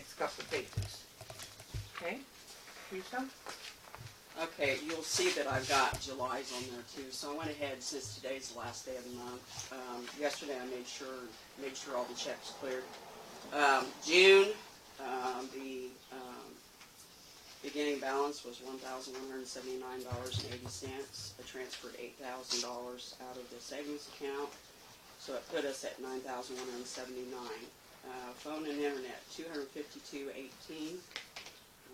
next couple of pages. Okay, Teresa? Okay, you'll see that I've got July's on there too. So I went ahead, since today's the last day of the month. Yesterday I made sure all the checks cleared. June, the beginning balance was $1,179.80. I transferred $8,000 out of the savings account, so it put us at $9,179. Phone and internet, $252.18.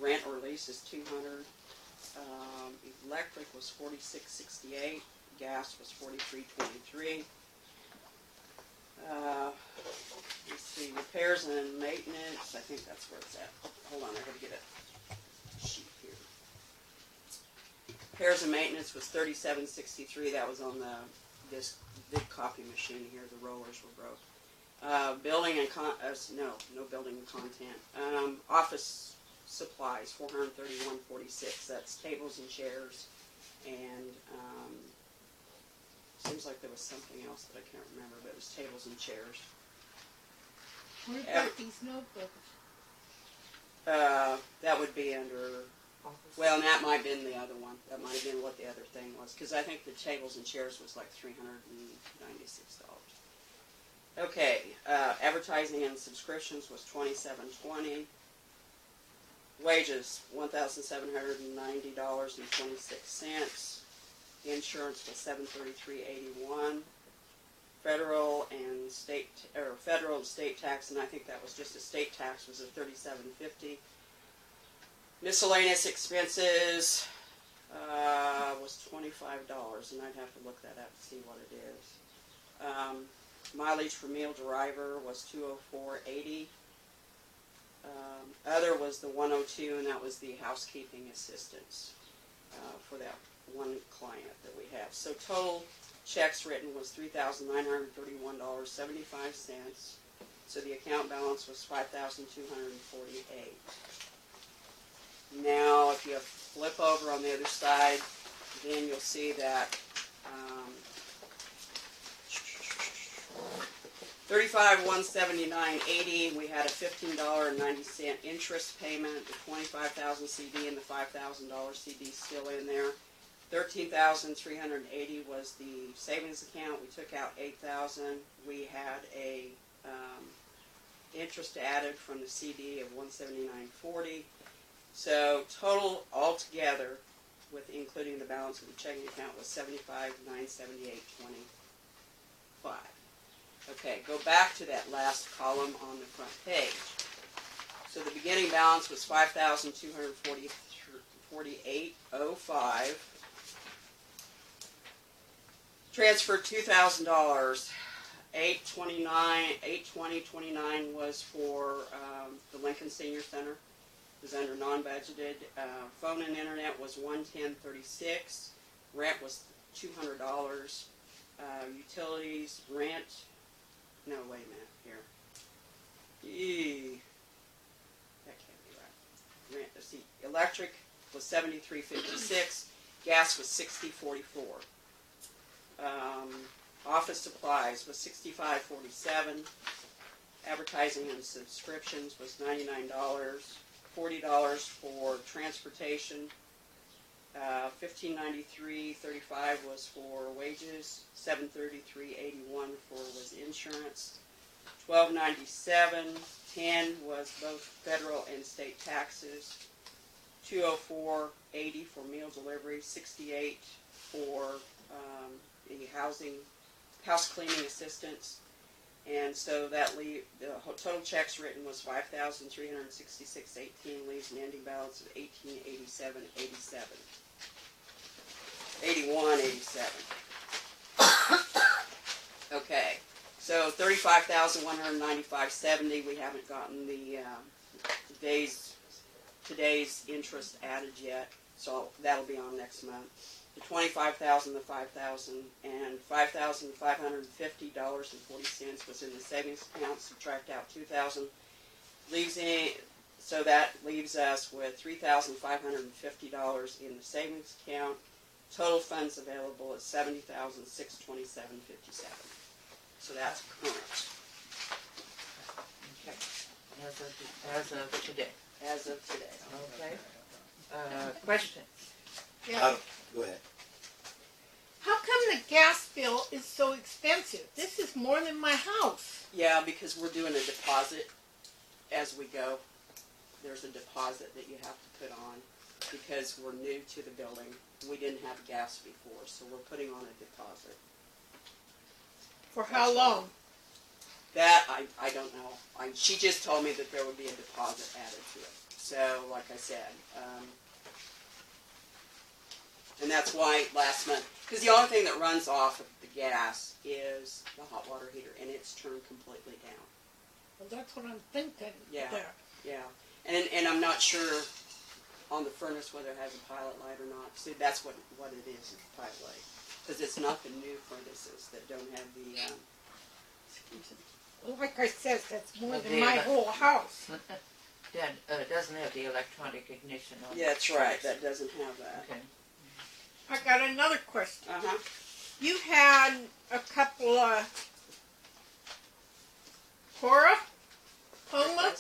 Rent or lease is $200. Electric was $46.68. Gas was $43.23. Let's see, repairs and maintenance. I think that's where it's at. Hold on, I gotta get a sheet here. Repairs and maintenance was $37.63. That was on this big copy machine here. The rollers were broke. Building and no building and content. Office supplies, $431.46. That's tables and chairs, and seems like there was something else that I can't remember, but it was tables and chairs. What about these notebooks? That would be under, well, and that might have been the other one. That might have been what the other thing was, because I think the tables and chairs was like $396. Okay, advertising and subscriptions was $27.20. Wages, $1,790.26. Insurance was $733.81. Federal and state tax, and I think that was just a state tax, was at $37.50. Miscellaneous expenses was $25, and I'd have to look that up to see what it is. Mileage for meal driver was $204.80. Other was the $102, and that was the housekeeping assistance for that one client that we have. So total checks written was $3,931.75. So the account balance was $5,248. Now, if you flip over on the other side, then you'll see that $35,179.80. We had a $15.90 interest payment. The $25,000 CD and the $5,000 CD still in there. $13,380 was the savings account. We took out $8,000. We had a interest added from the CD of $179.40. So total altogether, with including the balance of the checking account, was $75,978.25. Okay, go back to that last column on the front page. So the beginning balance was $5,248.05. Transferred $2,000. $820.29 was for the Lincoln Senior Center. It was under non-budgeted. Phone and internet was $110.36. Rent was $200. Utilities, rent. No, wait a minute here. That can't be right. Rent. Let's see. Electric was $73.56. Gas was $60.44. Office supplies was $65.47. Advertising and subscriptions was $99. $40 for transportation. $15.93.35 was for wages. $733.81 was insurance. $12.97.10 was both federal and state taxes. $204.80 for meal delivery. $68 for the house cleaning assistance. And so that the total checks written was $5,366.18, leaves an ending balance of $1,887.87. $81.87. Okay, so $35,195.70. We haven't gotten the today's interest added yet, so that'll be on next month. The $25,000, the $5,000, and $5,550.40 was in the savings account. Subtract out $2,000, so that leaves us with $3,550 in the savings account. Total funds available is $70,627.57. So that's current. Okay. As of today. as of today. Okay. Question? Yeah. Go ahead. How come the gas bill is so expensive? This is more than my house. Yeah, because we're doing a deposit as we go. There's a deposit that you have to put on because we're new to the building. We didn't have gas before, so we're putting on a deposit. For how long? That, I don't know. She just told me that there would be a deposit added to it. So, like I said, and that's why last month, because the only thing that runs off of the gas is the hot water heater, and it's turned completely down. Well, that's what I'm thinking. Yeah. There. Yeah, and I'm not sure on the furnace whether it has a pilot light or not. See, that's what it is a pilot light. Because it's not the new furnaces that don't have the, Well, like I said, that's more than Okay, my but- whole house. That doesn't have the electronic ignition on it. yeah, that's right, that doesn't have that. Okay. I got another question. Uh-huh. You had a couple of Cora, Homa.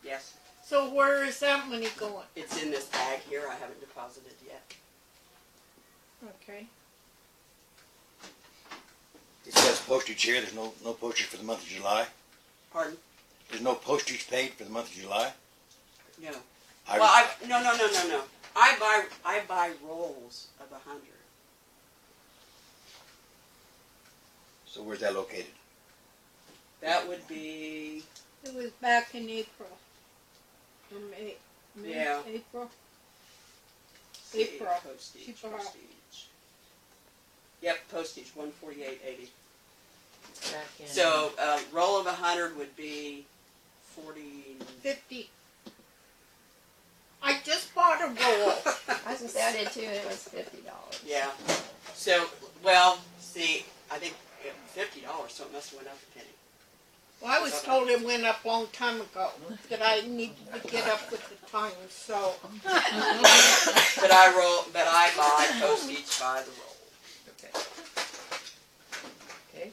Yes. So where is that money going? It's in this bag here. I haven't deposited yet. Okay. It says postage here. There's no postage for the month of July. Pardon? There's no postage paid for the month of July. No. I, Well, no. I buy rolls of 100. so where's that located? That would be, It was back in April. Or May. Yeah. April. see, April. postage. She bought- Postage. Yep, postage, $148.80. Back in. So roll of 100 would be 40. 50. I just bought a roll. I was gonna say I did too, and it was $50. Yeah. So, well, see, I think $50, so it must have went up a penny. Well, I was told it went up a long time ago. That I needed to get up with the times, so. But I buy postage by the roll. Okay. Okay.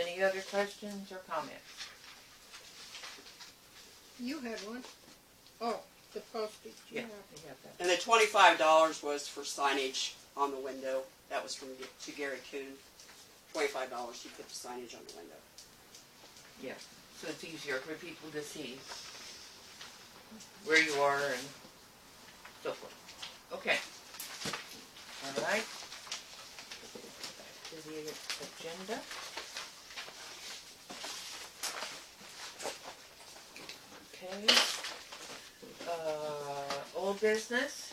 Any other questions or comments? You had one. Oh, the postage. Yeah, we have that. And the $25 was for signage on the window. That was to Gary Kuhn. $25 to put the signage on the window. Yeah, so it's easier for people to see where you are and so forth. Okay. All right. Back to the agenda. Okay. Old business,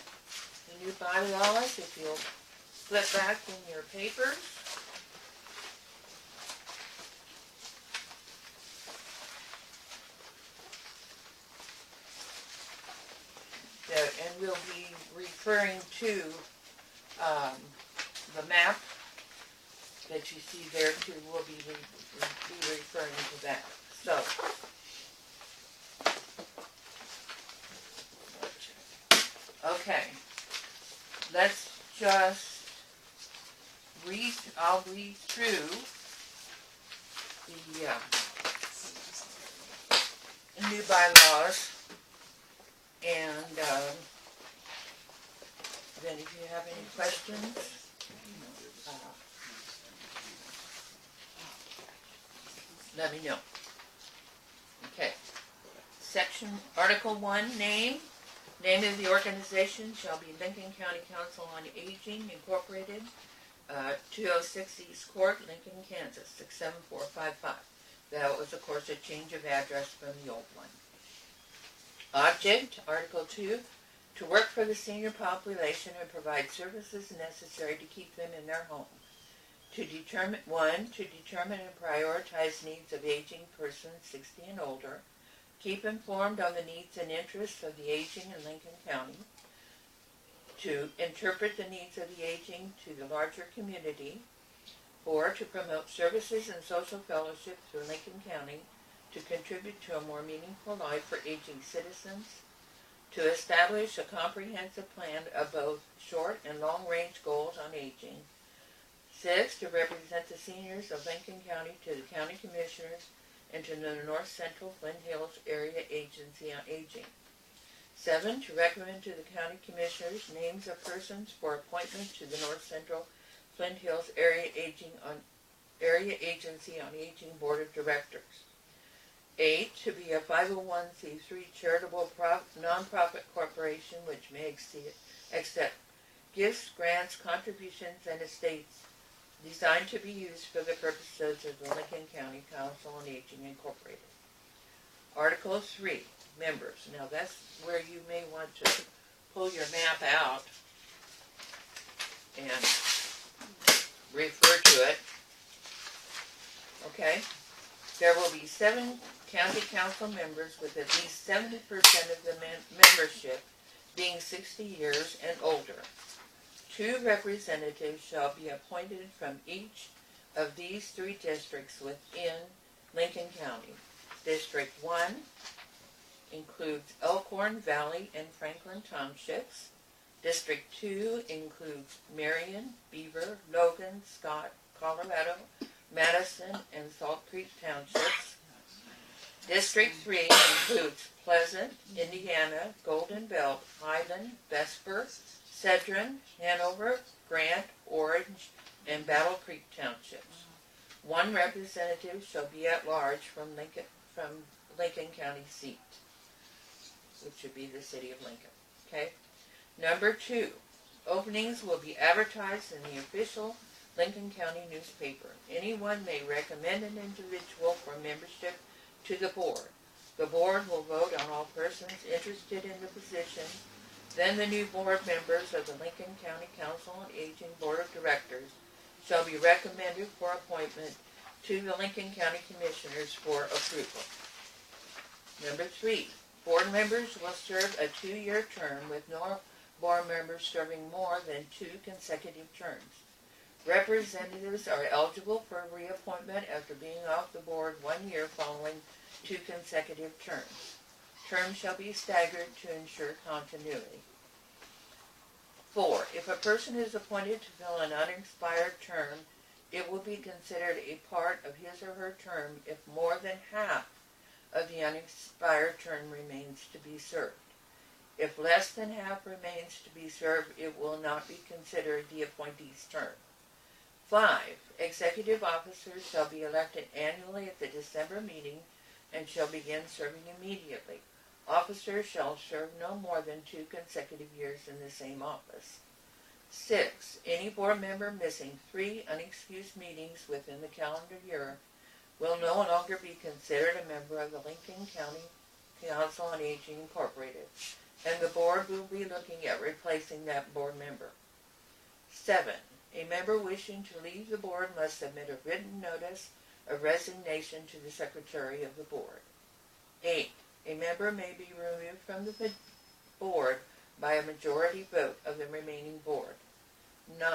the new bylaws, if you'll flip back in your papers. And we'll be referring to the map that you see there too. We'll be referring to that. So, okay, let's just I'll read through the new bylaws. And then if you have any questions, let me know. Okay. Article 1, name. Name of the organization shall be Lincoln County Council on Aging, Incorporated, 206 East Court, Lincoln, Kansas, 67455. That was, of course, a change of address from the old one. Object, Article 2, to work for the senior population and provide services necessary to keep them in their homes. To determine and prioritize needs of aging persons 60 and older. Keep informed on the needs and interests of the aging in Lincoln County. To interpret the needs of the aging to the larger community. 4, to promote services and social fellowship through Lincoln County to contribute to a more meaningful life for aging citizens, to establish a comprehensive plan of both short and long-range goals on aging. 6, to represent the seniors of Lincoln County to the county commissioners and to the North Central Flint Hills Area Agency on Aging. 7, to recommend to the County Commissioners names of persons for appointment to the North Central Flint Hills Area Agency on Aging Board of Directors. 8, to be a 501c3 charitable nonprofit corporation which may accept gifts, grants, contributions, and estates designed to be used for the purposes of the Lincoln County Council on Aging Incorporated. Article 3, members. Now that's where you may want to pull your map out and refer to it. Okay? There will be 7 county council members with at least 70% of the membership being 60 years and older. 2 representatives shall be appointed from each of these 3 districts within Lincoln County. District 1 includes Elkhorn Valley and Franklin Townships. District 2 includes Marion, Beaver, Logan, Scott, Colorado, Madison, and Salt Creek Townships. District 3 includes Pleasant, Indiana, Golden Belt, Highland, Vesper, Cedron, Hanover, Grant, Orange, and Battle Creek Townships. 1 representative shall be at large from Lincoln County seat, which should be the city of Lincoln. Okay? Number 2, openings will be advertised in the official Lincoln County newspaper. Anyone may recommend an individual for membership to the board. The board will vote on all persons interested in the position. Then the new board members of the Lincoln County Council on Aging Board of Directors shall be recommended for appointment to the Lincoln County Commissioners for approval. Number 3, board members will serve a 2-year term with no board members serving more than 2 consecutive terms. Representatives are eligible for reappointment after being off the board 1 year following 2 consecutive terms. Terms shall be staggered to ensure continuity. 4, if a person is appointed to fill an unexpired term, it will be considered a part of his or her term if more than half of the unexpired term remains to be served. If less than half remains to be served, it will not be considered the appointee's term. 5, executive officers shall be elected annually at the December meeting and shall begin serving immediately. Officers shall serve no more than 2 consecutive years in the same office. 6, any board member missing 3 unexcused meetings within the calendar year will no longer be considered a member of the Lincoln County Council on Aging Incorporated, and the board will be looking at replacing that board member. 7, a member wishing to leave the board must submit a written notice of resignation to the secretary of the board. 8, a member may be removed from the board by a majority vote of the remaining board. 9,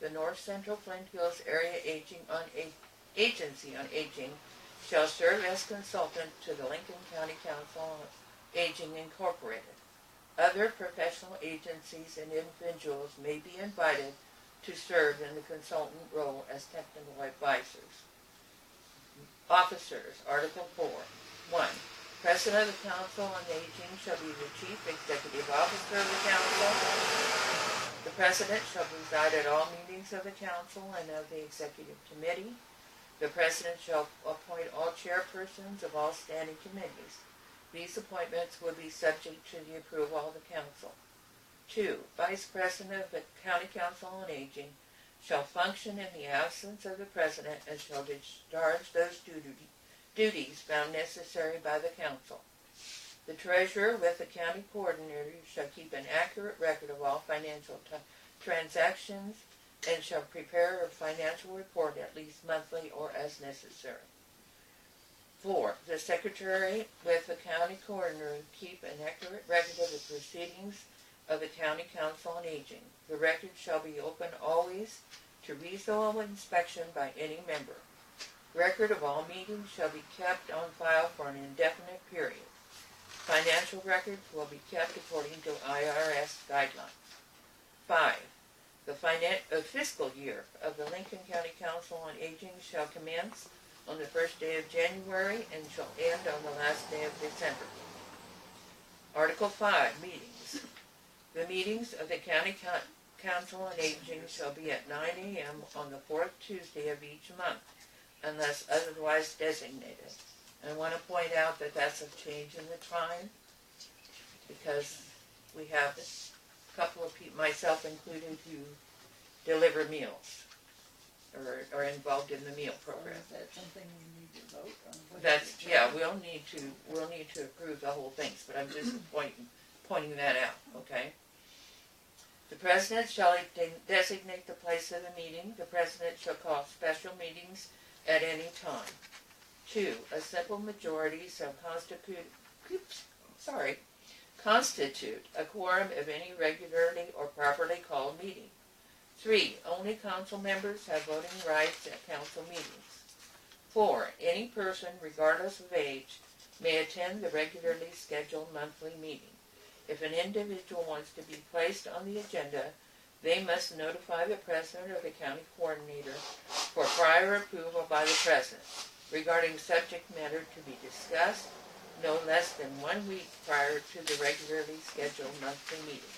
the North Central Flint Hills Area Agency on Aging shall serve as consultant to the Lincoln County Council on Aging Incorporated. Other professional agencies and individuals may be invited to serve in the consultant role as technical advisors. Officers, Article 4. 1. President of the Council on Aging shall be the Chief Executive Officer of the Council. The President shall preside at all meetings of the Council and of the Executive Committee. The President shall appoint all chairpersons of all standing committees. These appointments will be subject to the approval of the Council. 2. Vice President of the County Council on Aging shall function in the absence of the President and shall discharge those duties found necessary by the Council. The Treasurer with the County Coordinator shall keep an accurate record of all financial transactions and shall prepare a financial report at least monthly or as necessary. 4. The Secretary with the County Coordinator keep an accurate record of the proceedings of the County Council on Aging. The record shall be open always to reasonable inspection by any member. Record of all meetings shall be kept on file for an indefinite period. Financial records will be kept according to IRS guidelines. 5. The fiscal year of the Lincoln County Council on Aging shall commence on the first day of January and shall end on the last day of December. Article 5, meetings. The meetings of the County Council on Aging shall be at 9 a.m. on the fourth Tuesday of each month, unless otherwise designated. And I want to point out that that's a change in the time, because we have a couple of people, myself included, who deliver meals or are involved in the meal program. Is that something we need to vote on? That's, yeah, we'll need to approve the whole things, but I'm just pointing that out, okay? The president shall designate the place of the meeting. The president shall call special meetings at any time. 2, a simple majority shall constitute a quorum of any regularly or properly called meeting. 3, only council members have voting rights at council meetings. 4, any person, regardless of age, may attend the regularly scheduled monthly meeting. If an individual wants to be placed on the agenda, they must notify the president or the county coordinator for prior approval by the president regarding subject matter to be discussed no less than 1 week prior to the regularly scheduled monthly meeting.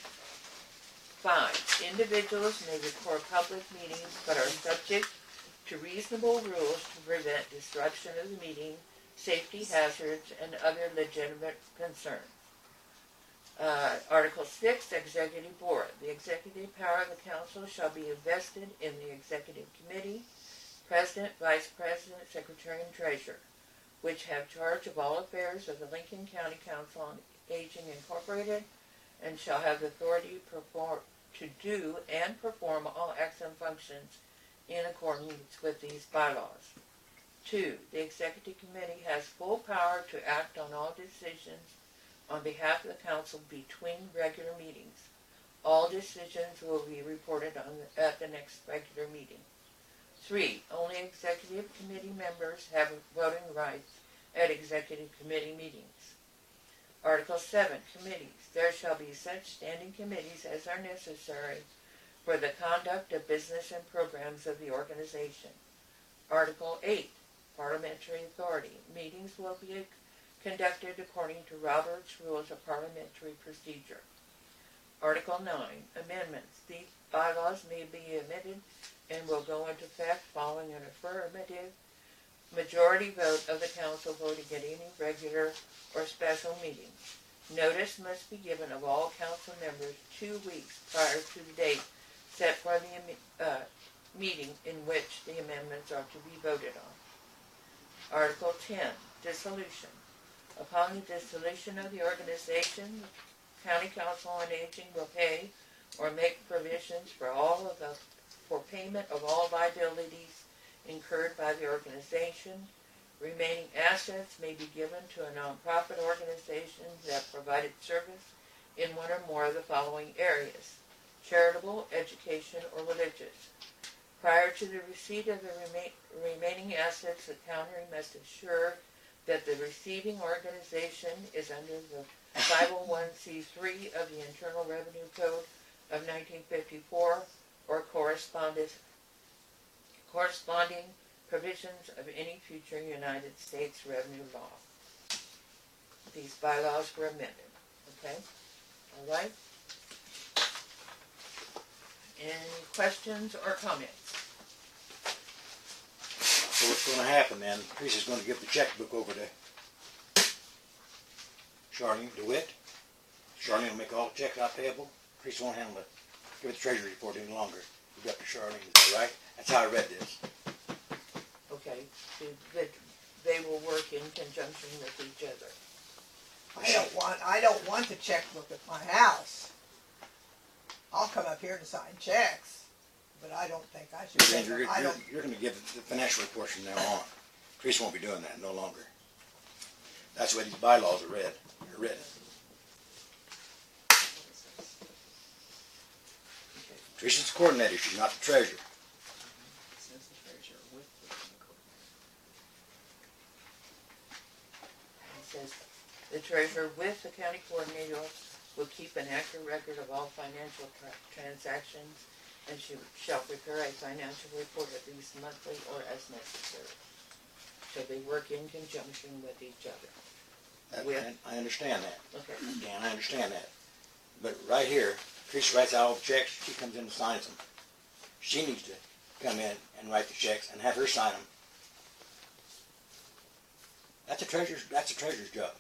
5, individuals may record public meetings but are subject to reasonable rules to prevent disruption of the meeting, safety hazards, and other legitimate concerns. Article 6, Executive Board. The executive power of the council shall be invested in the executive committee, president, vice president, secretary, and treasurer, which have charge of all affairs of the Lincoln County Council on Aging Incorporated, and shall have authority to do and perform all acts and functions in accordance with these bylaws. 2, the executive committee has full power to act on all decisions on behalf of the council between regular meetings. All decisions will be reported at the next regular meeting. 3, only executive committee members have voting rights at executive committee meetings. Article 7, committees. There shall be such standing committees as are necessary for the conduct of business and programs of the organization. Article 8, parliamentary authority. Meetings will be conducted according to Robert's Rules of Parliamentary Procedure. Article 9, amendments. These bylaws may be amended and will go into effect following an affirmative majority vote of the council voting at any regular or special meeting. Notice must be given of all council members 2 weeks prior to the date set for the meeting in which the amendments are to be voted on. Article 10, dissolution. Upon the dissolution of the organization, the County Council on Aging will pay or make provisions for payment of all liabilities incurred by the organization. Remaining assets may be given to a nonprofit organization that provided service in one or more of the following areas: charitable, education, or religious. Prior to the receipt of the remaining assets, the county must assure that the receiving organization is under the 501c3 of the Internal Revenue Code of 1954 or corresponding provisions of any future United States revenue law. These bylaws were amended. Okay? All right? Any questions or comments? So what's going to happen then? Teresa's going to give the checkbook over to Charlene DeWitt. Charlene will make all the checks out payable. Teresa won't handle it. Give it the treasury report any longer. It's up to Charlene. Is that right? That's how I read this. Okay. So they will work in conjunction with each other. I don't want the checkbook at my house. I'll come up here to sign checks, but I don't think I should. Then you're going to give the financial reports from now on. Teresa won't be doing that no longer. That's the way these bylaws are written. Teresa's the coordinator. She's not the treasurer. It says the treasurer with the county coordinator will keep an accurate record of all financial transactions, and she shall prepare a financial report at least monthly or as necessary. So they work in conjunction with each other. I understand that. Okay. Dan, I understand that. But right here, Teresa writes out all the checks, she comes in and signs them. She needs to come in and write the checks and have her sign them. That's a treasurer's job.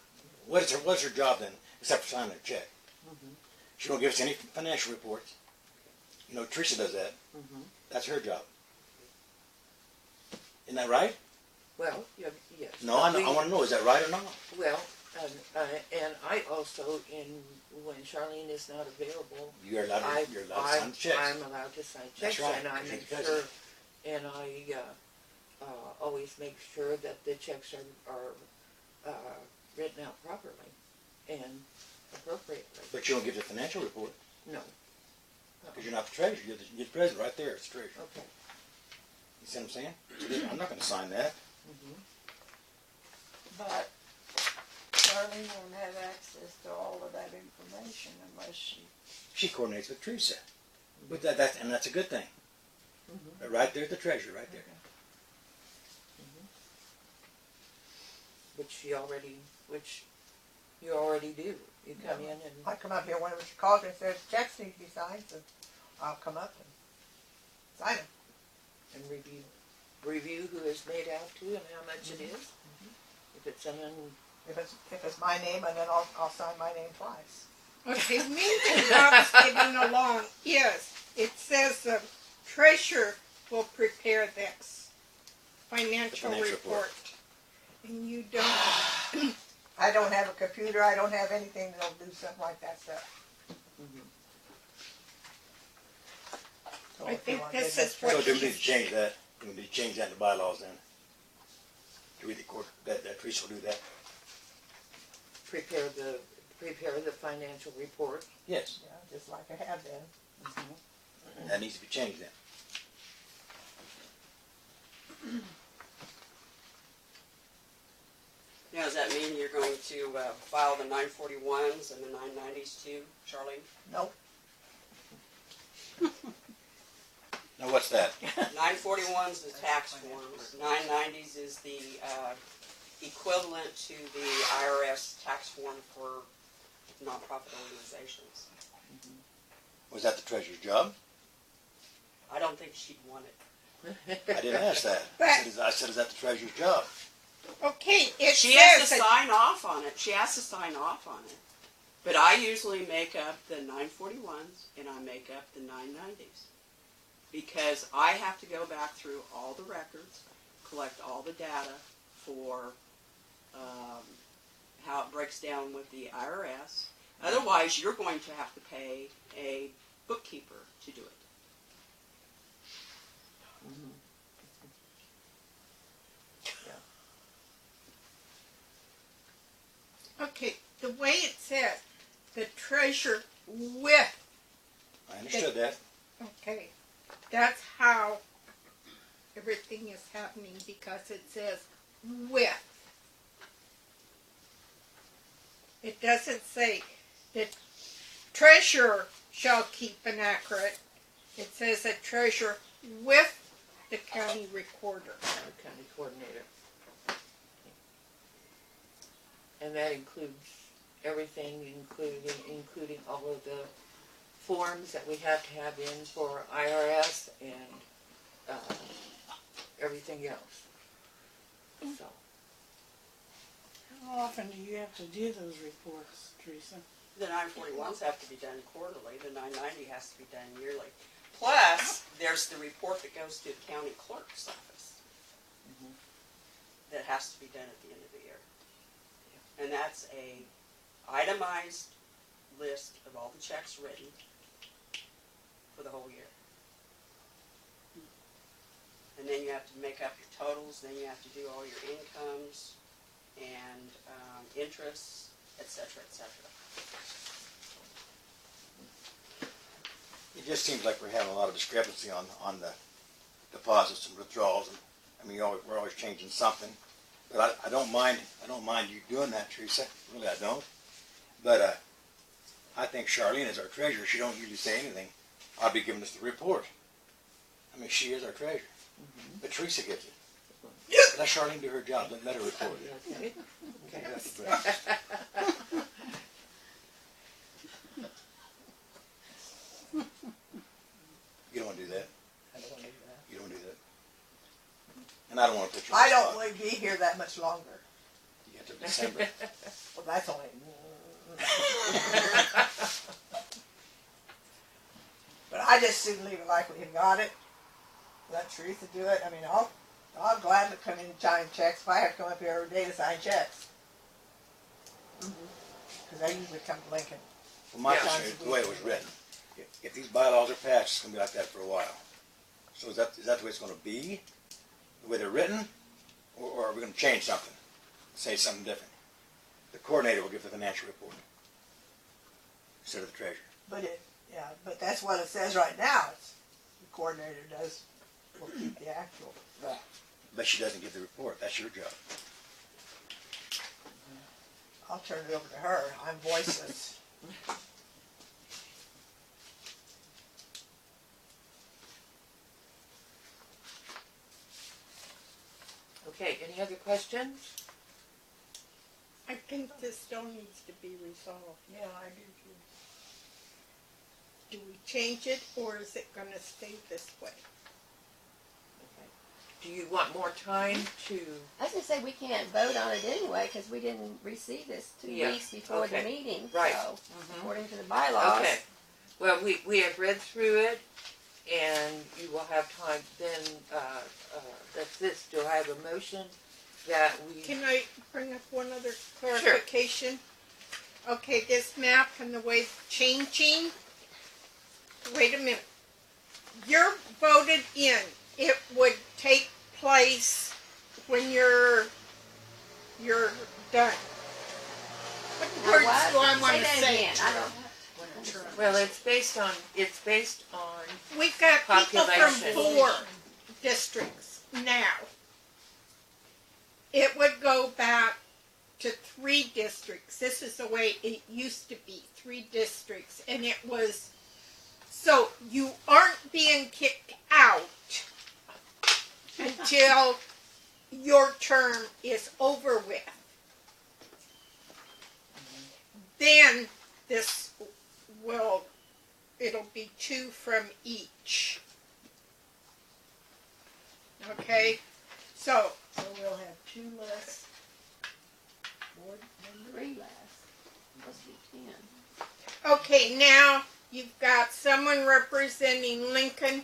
What's her job then, except for signing a check? Mm-hmm. She don't give us any financial reports. You know, Teresa does that. Mm-hmm. That's her job. Isn't that right? Well, yes. No, I want to know, is that right or not? Well, and I also, when Charlene is not available, You're allowed to sign the checks. I'm allowed to sign checks, That's right, and I because make you're the sure, president. and I always make sure that the checks are written out properly and appropriately. But you don't give the financial report No. because you're not the treasurer. You're the president right there. It's the treasurer. Okay. You see what I'm saying? I'm not going to sign that. Mm-hmm. But Charlene won't have access to all of that information unless she. She coordinates with Teresa. With that, and that's a good thing. Mm-hmm. But right there's the treasurer, right there. Which you already do. You come in and I come up here whenever she calls and says checks need to be signed, so I'll come up and sign them. and review who is made out to and how much it is. If it's If it's my name, and then I'll sign my name twice. Okay, maybe not getting along. Yes, it says the treasurer will prepare this financial Financial report. And you don't. I don't have a computer. I don't have anything that'll do something like that stuff. So I if you think want this to- is what So do we you- need to change that? Do we need to change that in the bylaws then? Do we record that Teresa will do that? prepare the financial report. Yes. Yeah, just like I have been. That needs to be changed then. Now, does that mean you're going to file the 941s and the 990s too, Charlene? Nope. Now what's that? 941s is tax forms. 990s is the equivalent to the IRS tax form for nonprofit organizations. Was that the treasurer's job? I don't think she'd want it. I didn't ask that. But- I said, is that the treasurer's job? Okay, it She has to says that sign off on it. She has to sign off on it. But I usually make up the 941s and I make up the 990s. Because I have to go back through all the records, collect all the data for how it breaks down with the IRS. Otherwise, you're going to have to pay a bookkeeper to do it. okay, the way it says, the treasurer with, I understood that. okay, that's how everything is happening because it says with. It doesn't say that treasurer shall keep an accurate. It says a treasurer with the county recorder. The county coordinator. And that includes everything, including all of the forms that we have to have in for IRS and everything else. So, How often do you have to do those reports, Teresa? The 941s have to be done quarterly. The 990 has to be done yearly. Plus, there's the report that goes to the county clerk's office that has to be done at the end of the year. And that's a itemized list of all the checks written for the whole year. And then you have to make up your totals, then you have to do all your incomes and interests, etc., etc. It just seems like we're having a lot of discrepancy on the deposits and withdrawals. And I mean, we're always changing something. But I don't mind you doing that, Teresa. Really, I don't. But I think Charlene is our treasurer. She don't usually say anything. I'll be giving us the report. I mean, she is our treasurer. But Teresa gives it. Let Charlene do her job. Let her report it. Okay. Okay, that's the best. You don't want to do that. I don't want to do that. You don't want to do that. And I don't want to put you on I the don't spot. want to be here that much longer. You have to December. Well, that's only. But I just soon leave it like we have got it. Let Teresa do it. I mean, I'll gladly come in and sign checks if I have to come up here every day to sign checks. Because I usually come to Lincoln. Well, my Yeah. concern is the way it was written. If these bylaws are passed, it's going to be like that for a while. So is that the way it's going to be? The way they're written? Or are we going to change something? Say something different? The coordinator will give the financial report instead of the treasurer. But that's what it says right now. It's, the coordinator will keep the actual. But she doesn't give the report. That's your job. I'll turn it over to her. I'm voiceless. Okay, any other questions? I think this still needs to be resolved. Yeah, I do too. Do we change it, or is it gonna stay this way? Do you want more time to, I was gonna say we can't vote on it anyway because we didn't receive this 2 Yeah, weeks before okay, the meeting. right. So according to the bylaws. okay. Well, we have read through it, and you will have time then, that's this. Do I have a motion that we? Can I bring up one other clarification? Okay, this map and the way it's changing. Wait a minute. You're voted in. It would take place when you're done. What Now, words what? do I want Say to that say? again. I don't. Well, it's based on, We've got people from Population. 4 districts now. It would go back to 3 districts. This is the way it used to be, 3 districts. And it was, so you aren't being kicked out until your term is over with. Then this it'll be 2 from each. Okay? So we'll have 2 less board members. 3 less. Must be 10. okay, now you've got someone representing Lincoln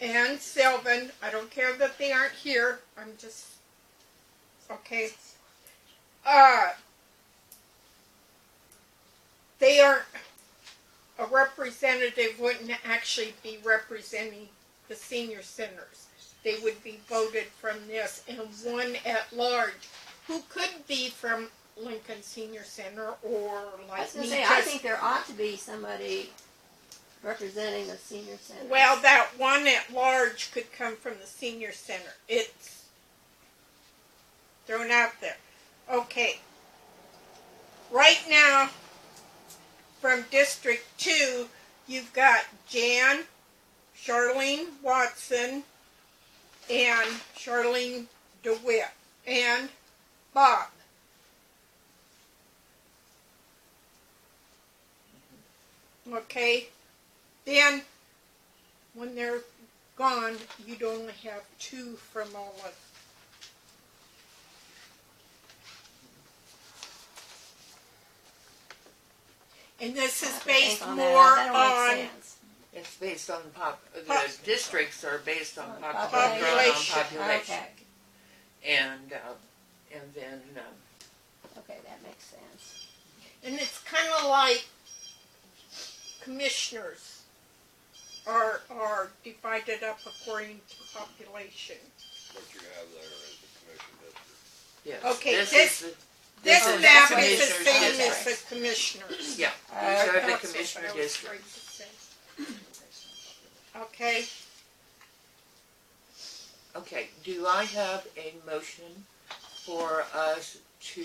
and Sylvan. I don't care that they aren't here. I'm just okay. They aren't. A representative wouldn't actually be representing the senior centers. They would be voted from this, and one at large, who could be from Lincoln Senior Center or I like was gonna me. say I think there ought to be somebody representing the senior center. Well, that one at large could come from the senior center. It's thrown out there. Okay. Right now, from District 2, you've got Jan, Charlene Watson, and Charlene DeWitt, and Bob. Okay? Then, when they're gone, you'd only have 2 from all of. And this is based on more that. That don't on make sense. it's based on Pop- the districts are based on Population. population. Okay. And then, Okay, that makes sense. and it's kind of like commissioners are divided up according to population. What you have there is the commission district. yes. Okay, this this- is This is map the is the commissioner's same as district. the commissioners. Yeah, these are the That's what commissioner I was districts. trying to say. Okay, Okay, do I have a motion for us to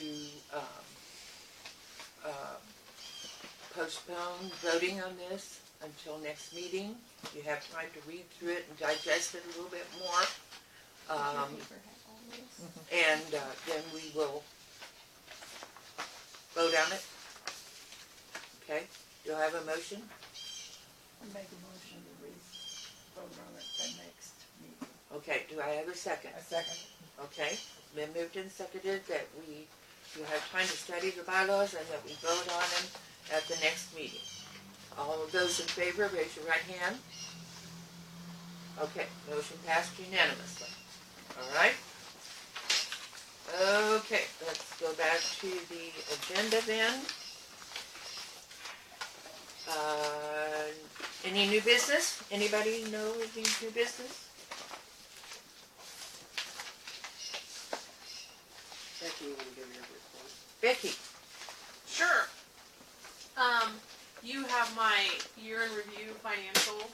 postpone voting on this until next meeting? You have time to read through it and digest it a little bit more. And then we will vote on it. Okay, do I have a motion? Make a motion to vote on it the next meeting. Okay, do I have a second? A second. Okay, it's been moved and seconded that you have time to study the bylaws and that we vote on them at the next meeting. All of those in favor, raise your right hand. Okay, motion passed unanimously. All right. Okay, let's go back to the agenda then. Any new business? Anybody know any new business? Becky, you wanna give your report? Becky? Sure. You have my year in review financial,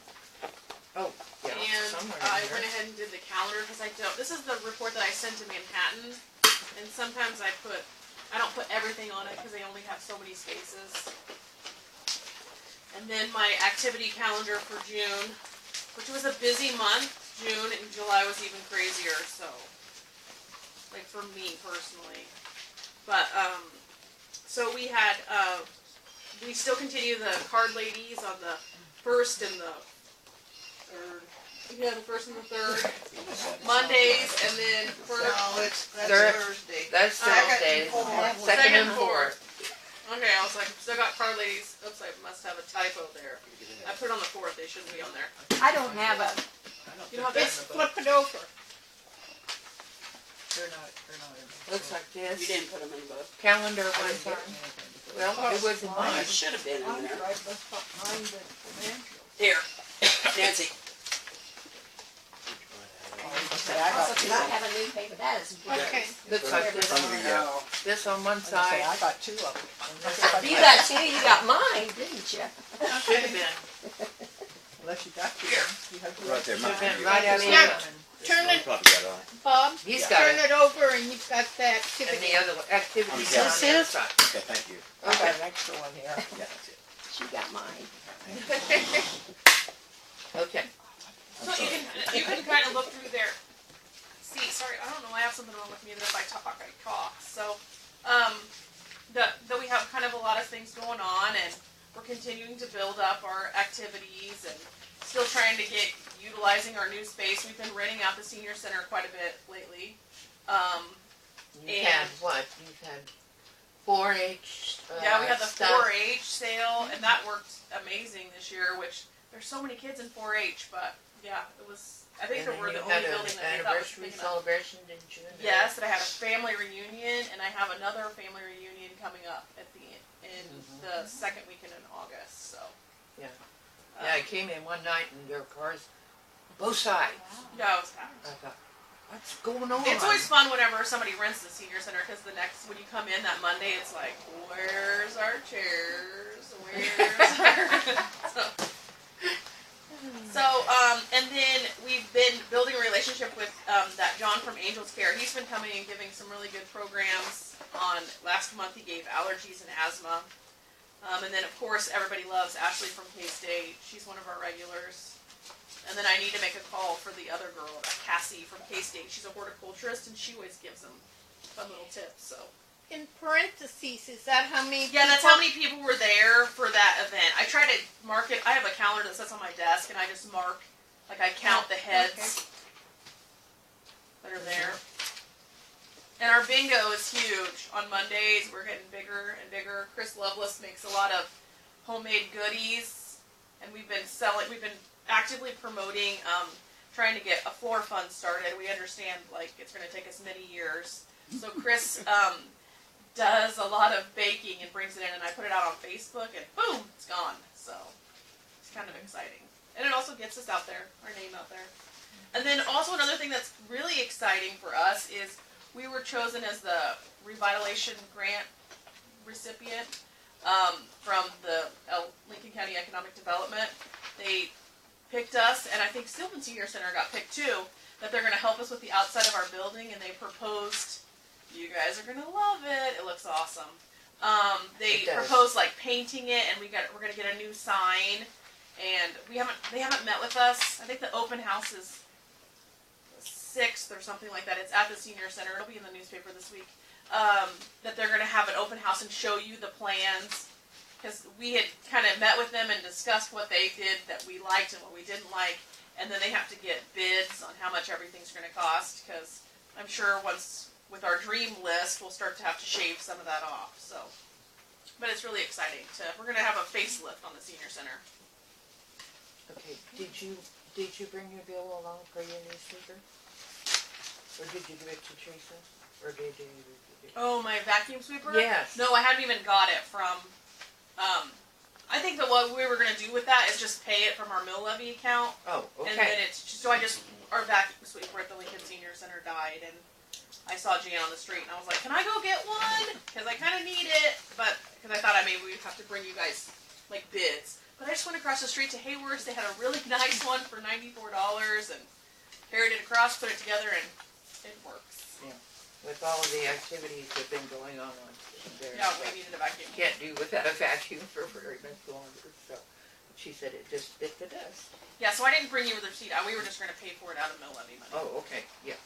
Oh, yeah, and somewhere I in there. went ahead and did the calendar because this is the report that I sent to Manhattan, and sometimes I don't put everything on it because they only have so many spaces. And then my activity calendar for June, which was a busy month. June and July was even crazier, so, like for me personally. But, so we had, we still continue the card ladies on the 1st and the 3rd. Yeah, the 1st and the 3rd. Mondays, and then That's Third. Thursday. That's Thursday. Second and fourth. Okay, I was like, still got card ladies. Oops, I must have a typo there. I put it on the 4th, they shouldn't be on there. I don't have a, You don't have Just this? flip it over. They're not in. Looks like You this. didn't put them in the book? Calendar one time. Well, it was in Mine mine. should have been in Mine's there. right behind the financial. Here, Nancy. Okay, I got two. I have a new paper, that is great. Okay. Looks like this on, No. this on one I was gonna say, side. I got two of them. You got two, you got mine, didn't you? Should have been. Unless you got two. You have two. Right there, Should have mine. been right out Yeah. here. Turn it, Probably got on. Bob, He's Yeah. got turn it. it over and you've got the And activity. the other one, activities Okay. on the other side. Okay, thank you. I got an extra one here. Yeah, that's it. She got mine. Okay. So you can kind of look through there. See, sorry, I don't know. I have something wrong with me that if I talk, I cough. So, that we have kind of a lot of things going on, and we're continuing to build up our activities, and still trying to get utilizing our new space. We've been renting out the senior center quite a bit lately. You've had what? You've had 4-H Yeah, we had the stuff. 4-H sale, and that worked amazing this year. Which there's so many kids in 4-H, but yeah, it was. I think And they then were you the had only an building that they thought was anniversary big enough. celebration, didn't you? Yes, and I had a family reunion, and I have another family reunion coming up at the in the second weekend in August. So Yeah. Yeah, I came in one night and there were cars, both sides. yeah, it was happy. I thought, what's going on? It's always fun whenever somebody rents the senior center because the next when you come in that Monday, it's like, where's our chairs? Where's our So, and then we've been building a relationship with that John from Angels Care. He's been coming and giving some really good programs. Last month he gave allergies and asthma. And then of course everybody loves Ashley from K-State. She's one of our regulars. And then I need to make a call for the other girl, Cassie from K-State. She's a horticulturist and she always gives them fun little tips. So. In parentheses, is that how many? Yeah, that's how many people were there for that event. I try to mark it. I have a calendar that sits on my desk, and I just mark, like I count the heads that are there. And our bingo is huge. On Mondays, we're getting bigger and bigger. Chris Lovelace makes a lot of homemade goodies, and we've been actively promoting, trying to get a floor fund started. We understand, like, it's going to take us many years. So Chris, does a lot of baking and brings it in, and I put it out on Facebook, and boom, it's gone. So it's kind of exciting, and it also gets us out there, our name out there. And then also another thing that's really exciting for us is we were chosen as the revitalization grant recipient from the Lincoln County Economic Development. They picked us, and I think Stillman Senior Center got picked too. That they're going to help us with the outside of our building, and they proposed. You guys are gonna love it. It looks awesome. They proposed like painting it, and we're gonna get a new sign. And they haven't met with us. I think the open house is the 6th or something like that. It's at the senior center. It'll be in the newspaper this week. That they're going to have an open house and show you the plans. Because we had kind of met with them and discussed what they did that we liked and what we didn't like. And then they have to get bids on how much everything's going to cost. Because I'm sure once with our dream list, we'll start to have to shave some of that off. So, but it's really exciting. We're going to have a facelift on the senior center. Okay, did you bring your bill along for your new sweeper? Or did you give it to Teresa? Or did you? Oh, my vacuum sweeper? Yes. No, I haven't even got it from, I think that what we were going to do with that is just pay it from our mill levy account. Oh, okay. And then our vacuum sweeper at the Lincoln Senior Center died, and I saw Jan on the street, and I was like, can I go get one? Because I kind of need it, but, because I thought maybe we'd have to bring you guys, like, bids. But I just went across the street to Hayworth's. They had a really nice one for $94 and carried it across, put it together, and it works. Yeah. With all of the activities that have been going on there. Yeah, we needed a vacuum. Can't do without a vacuum for very much longer, so she said it just bit the dust. Yeah, so I didn't bring you the receipt. We were just going to pay for it out of mill levy money. Oh, okay, yeah,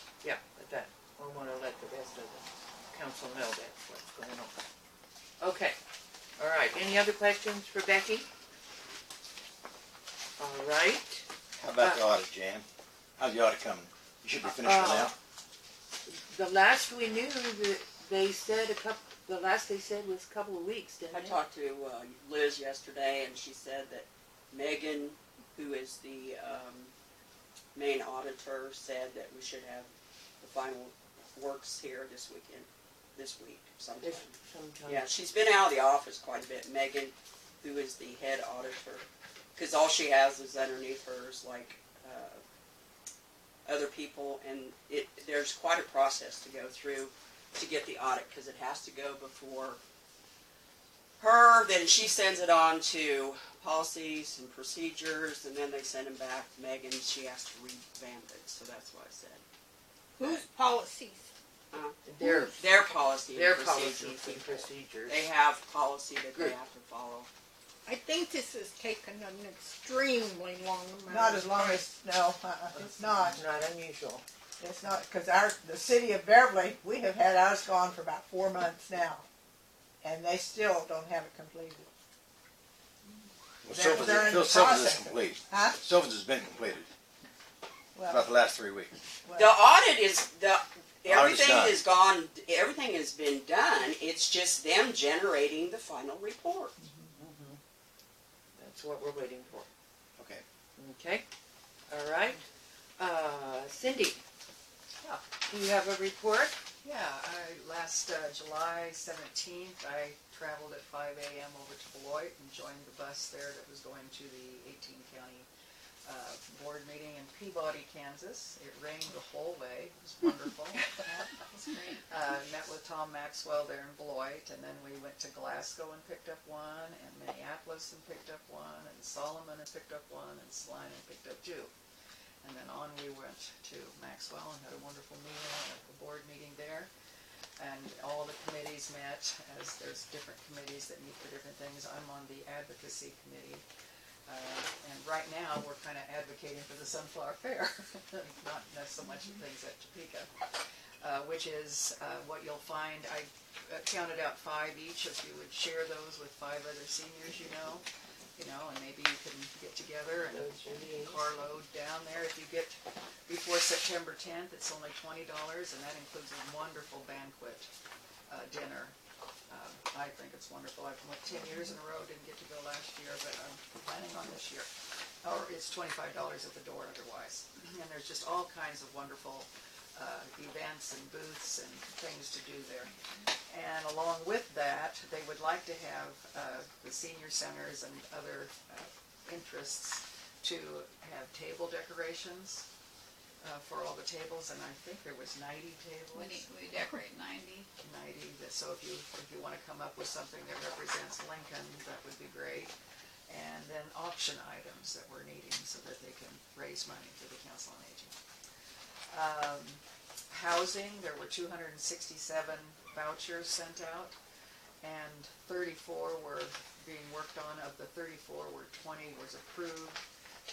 but that, I want to let the rest of the council know that's what's going on. Okay, all right, any other questions for Becky? All right. How about the audit, Jan? How's the audit coming? You should be finished by now. The last we knew, they said the last they said was a couple of weeks, didn't I they? talked to Liz yesterday, and she said that Megan, who is the main auditor, said that we should have the final works here this week sometime. Sometime. Yeah, she's been out of the office quite a bit. Megan, who is the head auditor, because all she has is underneath her is like other people, and there's quite a process to go through to get the audit, because it has to go before her, then she sends it on to policies and procedures, and then they send them back to Megan. She has to revamp it, so that's what I said. Whose policies? Their policy and their procedure policies and people. procedures. They have policy that they Good. have to follow. I think this has taken an extremely long amount. Not as long as, no, it's not. Not unusual. It's not, because the city of Beverly, we have had ours gone for about 4 months now, and they still don't have it completed. Well, They're in the Sylvan's is process. complete. Huh? Sylvan's has been completed Well, about the last 3 weeks. The audit is Audit's everything done. is gone. Everything has been done. It's just them generating the final report. That's what we're waiting for. Okay. Okay. All right. Cindy. Do you have a report? Yeah, last July 17th, I traveled at 5 a.m. over to Beloit and joined the bus there that was going to the 18 county board meeting in Peabody, Kansas. It rained the whole way. It was wonderful. Met with Tom Maxwell there in Beloit, and then we went to Glasgow and picked up one, and Minneapolis and picked up one, and Solomon and picked up one, and Saline and picked up 2. And then on we went to Maxwell and had a wonderful meeting at the board meeting there. And all the committees met, as there's different committees that meet for different things. I'm on the advocacy committee. And right now, we're kind of advocating for the Sunflower Fair, not so much the things at Topeka, which is what you'll find. I counted out 5 each. If you would share those with 5 other seniors, and maybe you can get together and carload down there. If you get before September 10th, it's only $20, and that includes a wonderful banquet dinner. I think it's wonderful. I've went 10 years in a row, didn't get to go last year, but I'm planning on this year. Or it's $25 at the door otherwise. And there's just all kinds of wonderful events and booths and things to do there. And along with that, they would like to have the senior centers and other interests to have table decorations for all the tables, and I think there was 90 tables. We decorate 90. 90. So if you want to come up with something that represents Lincoln, that would be great. And then auction items that we're needing so that they can raise money for the Council on Aging. Housing, there were 267 vouchers sent out, and 34 were being worked on. Of the 34, 20 was approved,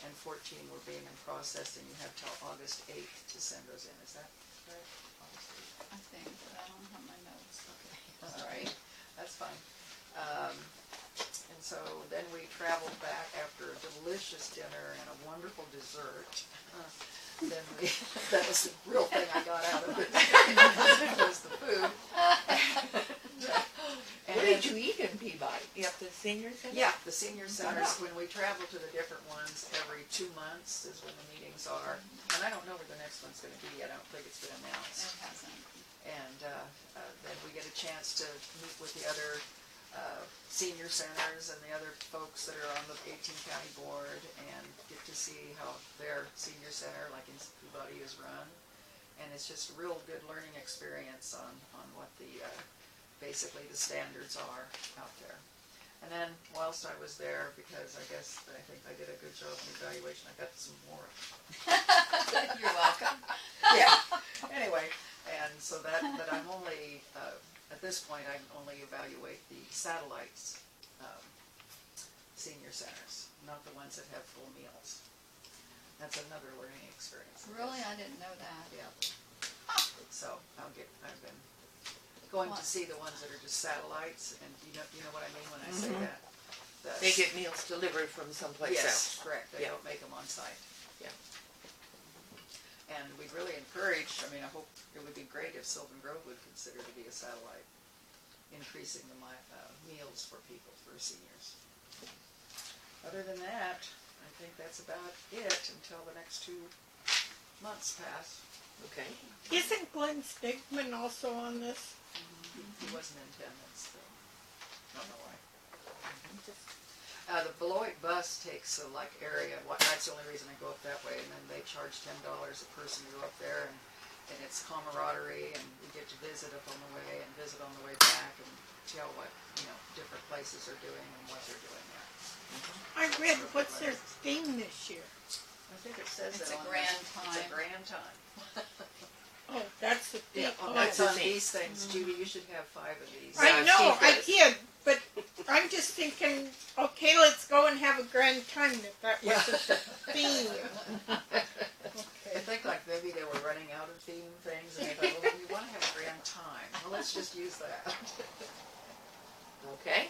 and 14 were being processed, and you have till August 8th to send those in. Is that correct? August 8th. I think, but I don't have my notes. Okay. Sorry. That's fine. And so then we traveled back after a delicious dinner and a wonderful dessert. Then we, that was the real thing I got out of it, was the food. What did you eat in Peabody? At the senior center? Yeah, the senior centers, when we travel to the different ones every 2 months is when the meetings are. And I don't know where the next one's going to be. I don't think it's been announced. It hasn't. And then we get a chance to meet with the other senior centers and the other folks that are on the 18 county board and get to see how their senior center, like in Peabody, is run. And it's just a real good learning experience on what the basically the standards are out there. And then whilst I was there, because I think I did a good job in the evaluation, I got some more. You're welcome. Yeah. Anyway, and so that I'm only at this point I can only evaluate the satellites senior centers, not the ones that have full meals. That's another learning experience. Really? I didn't know that. Yeah. So I've been going to see the ones that are just satellites, and you know what I mean when I say that. They get meals delivered from someplace else. Yes, correct. They don't make them on site. Yeah. And we really encourage, I mean, I hope it would be great if Sylvan Grove would consider to be a satellite, increasing the meals for people, for seniors. Other than that, I think that's about it until the next 2 months pass. Okay. Isn't Glenn Stigman also on this? He wasn't in attendance, though. I don't know why. The Beloit bus takes a area. That's the only reason I go up that way, and then they charge $10 a person to go up there, and it's camaraderie, and we get to visit up on the way and visit on the way back, and tell what different places are doing and what they're doing there. I read, what's their theme this year? I think it says It's that a on grand this. time. It's a grand time. Oh, that's the theme. Yeah, Oh. that's on these things. Judy, you should have 5 of these. I know, I does. did, but I'm just thinking, okay, let's go and have a grand time, if that wasn't the theme. I think like maybe they were running out of theme things, and they thought, well, we want to have a grand time. Well, let's just use that. Okay.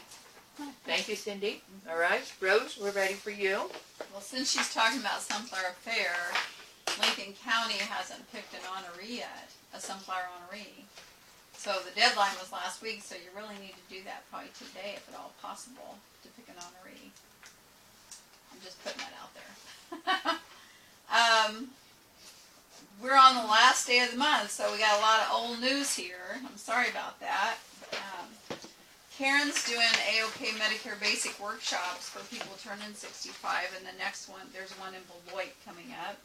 Thank you, Cindy. All right, Rose, we're ready for you. Well, since she's talking about Sunflower Fair, Lincoln County hasn't picked an honoree yet, a Sunflower honoree. So the deadline was last week, so you really need to do that probably today, if at all possible, to pick an honoree. I'm just putting that out there. We're on the last day of the month, so we got a lot of old news here. I'm sorry about that. Karen's doing AOK Medicare basic workshops for people turning 65, and the next one, there's one in Beloit coming up.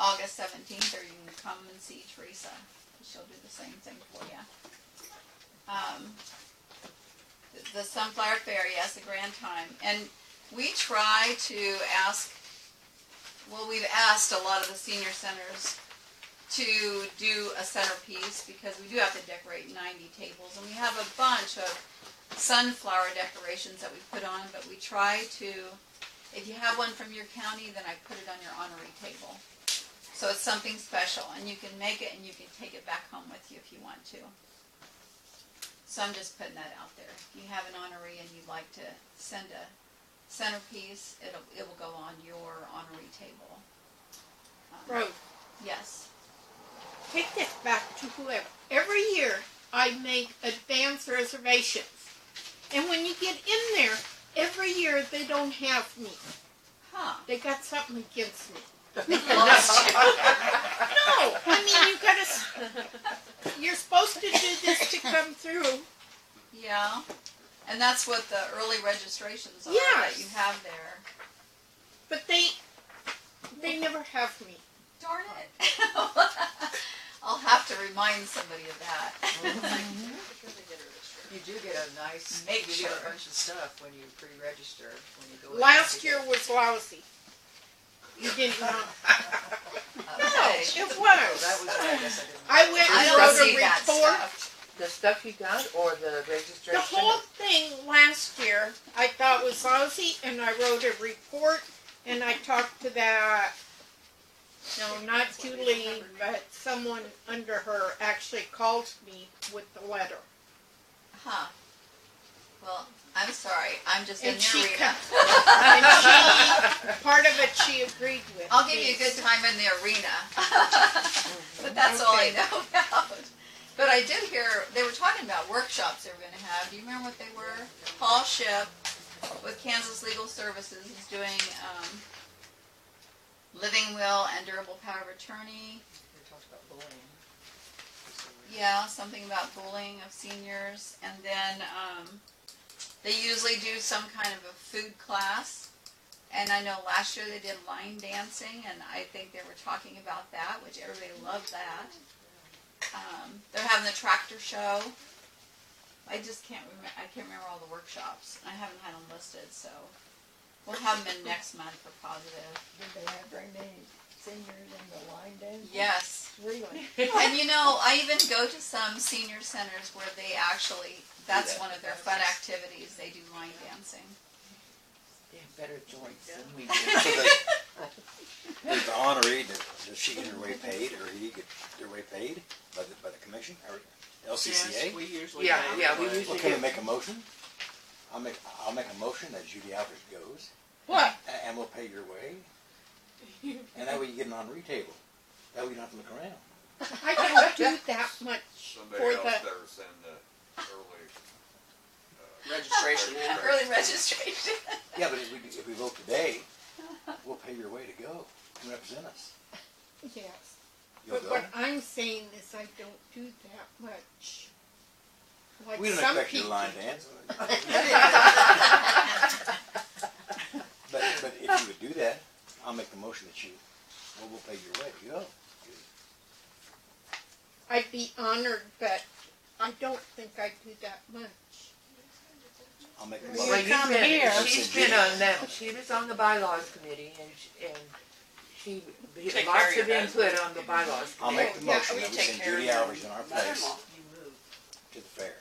August 17th, or you can come and see Teresa. She'll do the same thing for you. The Sunflower Fair, yes, the grand time. And we try to ask, well, we've asked a lot of the senior centers to do a centerpiece, because we do have to decorate 90 tables, and we have a bunch of sunflower decorations that we put on, but we try to, if you have one from your county, then I put it on your honoree table. So it's something special, and you can make it and you can take it back home with you if you want to. So I'm just putting that out there. If you have an honoree and you'd like to send a centerpiece, it will go on your honoree table. Rose, Yes. take this back to whoever. Every year, I make advance reservations. And when you get in there, every year they don't have me. Huh. They got something against me. Lost you. No, I mean, you're supposed to do this to come through. Yeah. And that's what the early registrations are Yes. that you have there. But they never have me. Darn it. I'll have to remind somebody of that. You do get a nice, Make you get sure. a bunch of stuff when you pre-register, when you go in. Last year was lousy. You didn't know. Okay. It Oh, was. that was, I guess I didn't. I went I and don't wrote see a that report. stuff. The stuff you got, or the registration? The whole thing last year I thought was Sozzi, and I wrote a report, and I talked to that, no, not Julie, but someone under her actually called me with the letter. Huh. Well, I'm sorry. I'm just in And your she arena. And she, part of it she agreed with. I'll give you a good time in the arena. But that's all I Okay. know about. But I did hear, they were talking about workshops they were going to have. Do you remember what they were? Paul Ship with Kansas Legal Services is doing living will and durable power of attorney. We talked about bullying. Yeah, something about bullying of seniors. And then they usually do some kind of a food class. And I know last year they did line dancing, and I think they were talking about that, which everybody loved that. They're having the tractor show. I just can't remember. I can't remember all the workshops. I haven't had them listed, so we'll have them in next month for positive. Did they bring any seniors in the line dance? Yes. Really? And you know, I even go to some senior centers where they actually, that's one of their fun activities. They do line dancing. They have better joints than we do. So the honoree, does she get her way paid, or he get their way paid by the commission, or LCCA? Yes, we usually Yeah, pay yeah, we for it. usually Well, can do. we make a motion? I'll make a motion that Judy Alpers goes, What? and we'll pay your way, and that way you get an honoree table. That way you don't have to look around. I don't do that much Somebody for else the, better send the early, Registration in. Early registration. Yeah, but if we vote today, we'll pay your way to go and represent us. yes. You'll But go? what I'm saying is I don't do that much. Like We don't some expect you to people. line dance. But if you would do that, I'll make the motion that we'll pay your way to go. I'd be honored, but I don't think I do that much. I'll make the Well, motion. you come here. She's been on that. She was on the bylaws committee, and she Take lots care of of your input on the bylaws I'll committee. make the Yeah, motion we that we take send care of Judy your Alpers in our place mother-in-law. to the fair.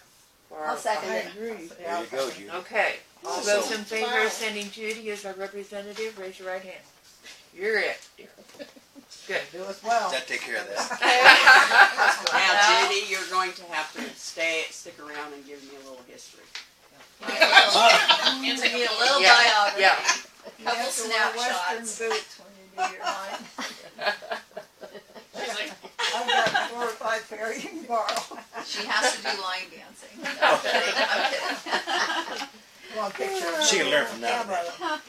for I'll our- second I it. agree. There you go, Judy. Okay, all So- those in favor of sending Judy as our representative, raise your right hand. You're it, dear. Good. Do us well. That take care of that. Now, Judy, you're going to have to stick around and give me a little history. Give me a little Yeah, biography. yeah. You Couple have to wear Western snapshots. boots when you do your line. She's like, I've got 4 or 5 pair you can borrow. She has to do line dancing. No, I'm kidding. I'm kidding. One picture. She can learn from that. Camera.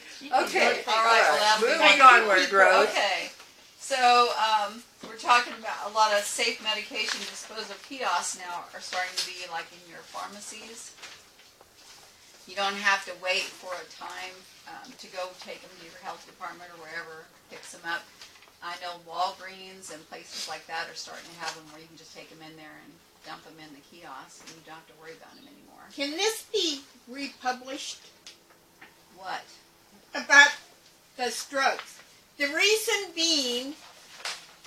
Okay, all right, well, that'll be Moving one. onward, Rose. Okay, so, we're talking about a lot of safe medication disposal kiosks now are starting to be like in your pharmacies. You don't have to wait for a time, to go take them to your health department or wherever picks them up. I know Walgreens and places like that are starting to have them where you can just take them in there and dump them in the kiosk and you don't have to worry about them anymore. Can this be republished What? about those drugs? The reason being,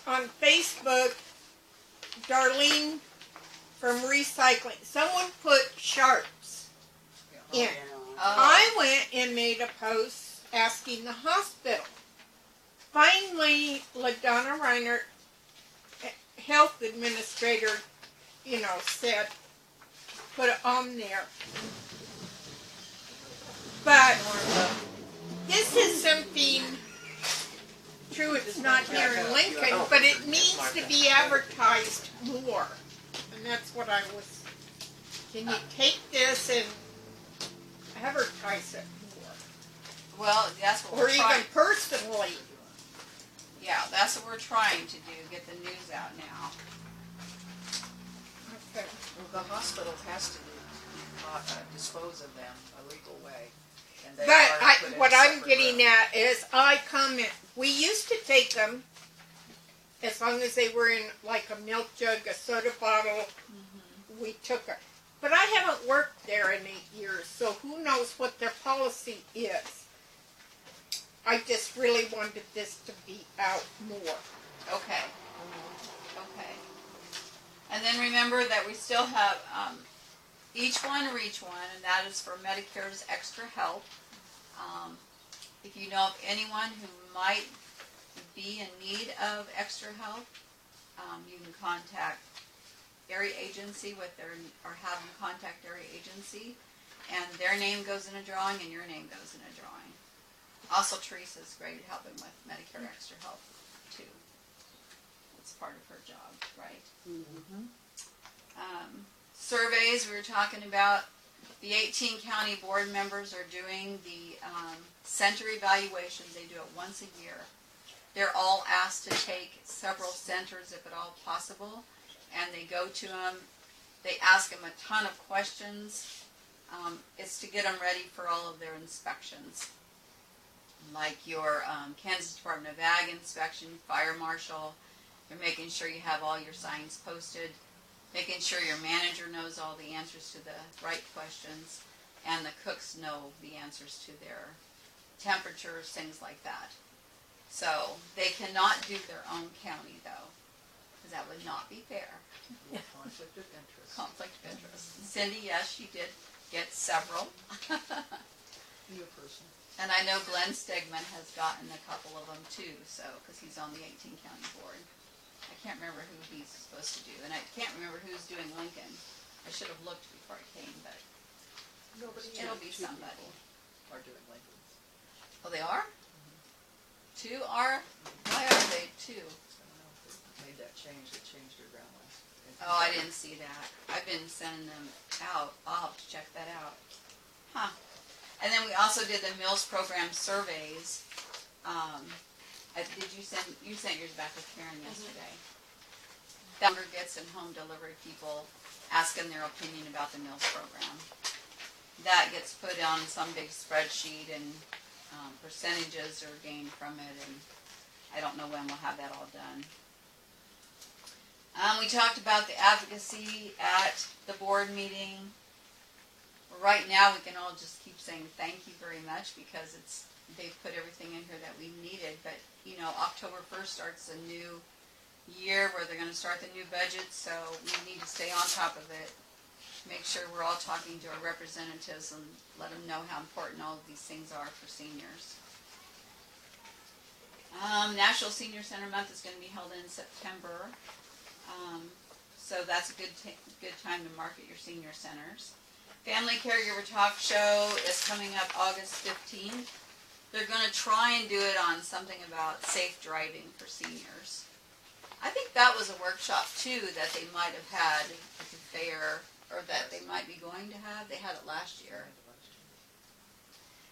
on Facebook, Darlene from recycling, someone put sharps in. yeah. I went and made a post asking the hospital. Finally, LaDonna Reiner, health administrator, said, put it on there. But this is something, true, it's not here in Lincoln, but it needs to be advertised more. And that's what I was, can you take this and advertise it more? Well, that's what Or we're trying. even personally. Yeah, that's what we're trying to do, get the news out now. Okay. Well, the hospital has to dispose of them a legal way. And they But are put in what a I'm separate getting room. at is I comment, we used to take them as long as they were in like a milk jug, a soda bottle, we took it. But I haven't worked there in 8 years, so who knows what their policy is. I just really wanted this to be out more. Okay. Okay. And then remember that we still have each one reach one, and that is for Medicare's extra help. If you know of anyone who might be in need of extra help, you can contact area agency with their, or have them contact area agency, and their name goes in a drawing and your name goes in a drawing. Also, Teresa's great at helping with Medicare extra help too. It's part of her job, right? Mm-hmm. Surveys, we were talking about. The 18 county board members are doing the center evaluations. They do it once a year. They're all asked to take several centers if at all possible, and they go to them. They ask them a ton of questions. It's to get them ready for all of their inspections, like your Kansas Department of Ag inspection, fire marshal. They're making sure you have all your signs posted, making sure your manager knows all the answers to the right questions, and the cooks know the answers to their temperatures, things like that. So they cannot do their own county though, because that would not be fair. Conflict of interest. Conflict of interest. Cindy, yes, she did get several. You a person. And I know Glenn Stegman has gotten a couple of them too, so, because he's on the 18 county board. I can't remember who he's supposed to do, and I can't remember who's doing Lincoln. I should have looked before I came, but it'll be somebody. Are doing Lincoln. Oh, they are? Two are? Why are they two? I don't know if they made that change. They changed their ground last. Oh, I didn't see that. I've been sending them out. I'll have to check that out. Huh. And then we also did the Mills program surveys. Did you sent yours back with Karen yesterday? That gets in home delivery people asking their opinion about the Mills program. That gets put on some big spreadsheet, and percentages are gained from it, and I don't know when we'll have that all done. We talked about the advocacy at the board meeting. Right now, we can all just keep saying thank you very much, because they've put everything in here that we needed. But you know, October 1st starts a new year where they're going to start the new budget, so we need to stay on top of it. Make sure we're all talking to our representatives and let them know how important all of these things are for seniors. National Senior Center Month is going to be held in September, so that's a good time to market your senior centers. Family Caregiver Talk Show is coming up August 15th. They're going to try and do it on something about safe driving for seniors. I think that was a workshop too that they might have had at the fair, or that they might be going to have. They had it last year.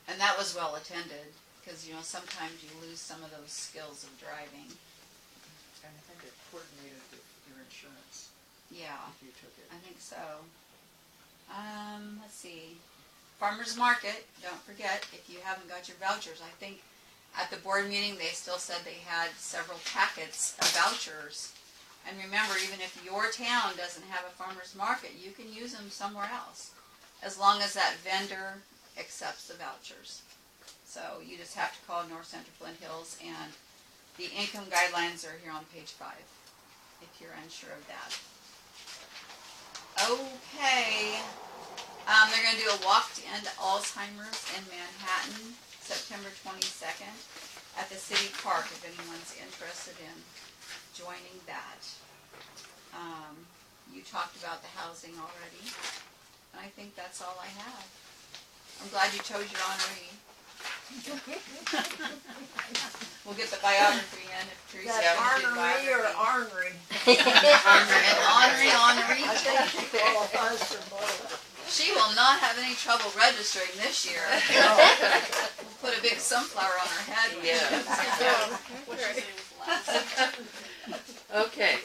And that was well attended, because you know, sometimes you lose some of those skills of driving. And I think it coordinated with your insurance. Yeah, If you took it. I think so. Let's see. Farmers Market, don't forget, if you haven't got your vouchers, I think at the board meeting they still said they had several packets of vouchers. And remember, even if your town doesn't have a farmer's market, you can use them somewhere else, as long as that vendor accepts the vouchers. So you just have to call North Central Flint Hills, and the income guidelines are here on page 5, if you're unsure of that. Okay, they're going to do a walk to end Alzheimer's in Manhattan, September 22nd, at the City Park, if anyone's interested in joining that. You talked about the housing already, and I think that's all I have. I'm glad you chose your honoree. We'll get the biography in if Teresa That wants to do ornery or biography. ornery? Honorary. I think she qualifies for both. She will not have any trouble registering this year. We'll put a big sunflower on her head. Okay,